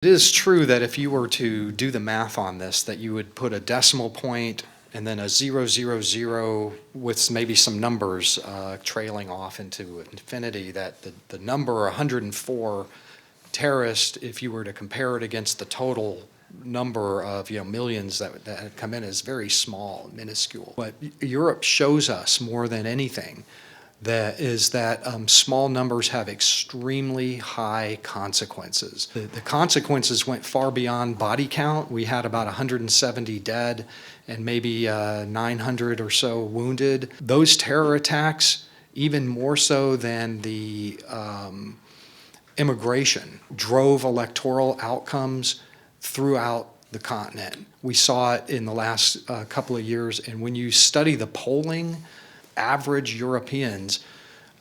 It is true that if you were to do the math on this, that you would put a decimal point and then a 000 with maybe some numbers trailing off into infinity, that the number 104 terrorists, if you were to compare it against the total number of millions that had come in, is very small, minuscule. But Europe shows us more than anything that small numbers have extremely high consequences. The consequences went far beyond body count. We had about 170 dead and maybe 900 or so wounded. Those terror attacks, even more so than the immigration, drove electoral outcomes throughout the continent. We saw it in the last couple of years, and when you study the polling, average Europeans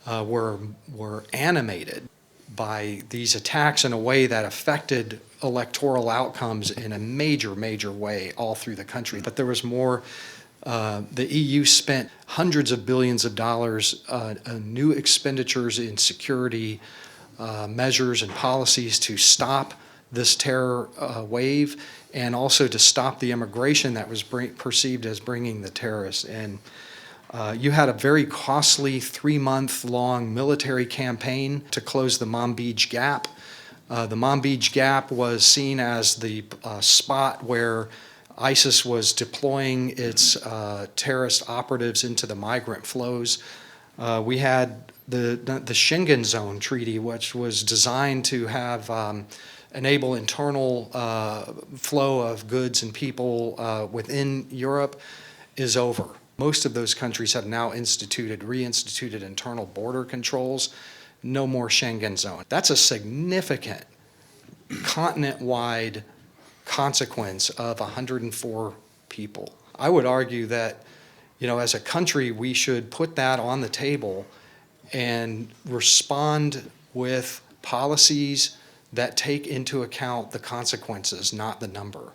were animated by these attacks in a way that affected electoral outcomes in a major way all through the country. But there was more. The EU spent hundreds of billions of dollars on new expenditures in security measures and policies to stop this terror wave, and also to stop the immigration that was perceived as bringing the terrorists in. You had a very costly 3-month-long military campaign to close the Manbij Gap. The Manbij Gap was seen as the spot where ISIS was deploying its terrorist operatives into the migrant flows. We had the Schengen Zone Treaty, which was designed to have enable internal flow of goods and people within Europe, is over. Most of those countries have now reinstituted internal border controls. No more Schengen zone. That's a significant continent-wide consequence of 104 people. I would argue that, as a country, we should put that on the table and respond with policies that take into account the consequences, not the number.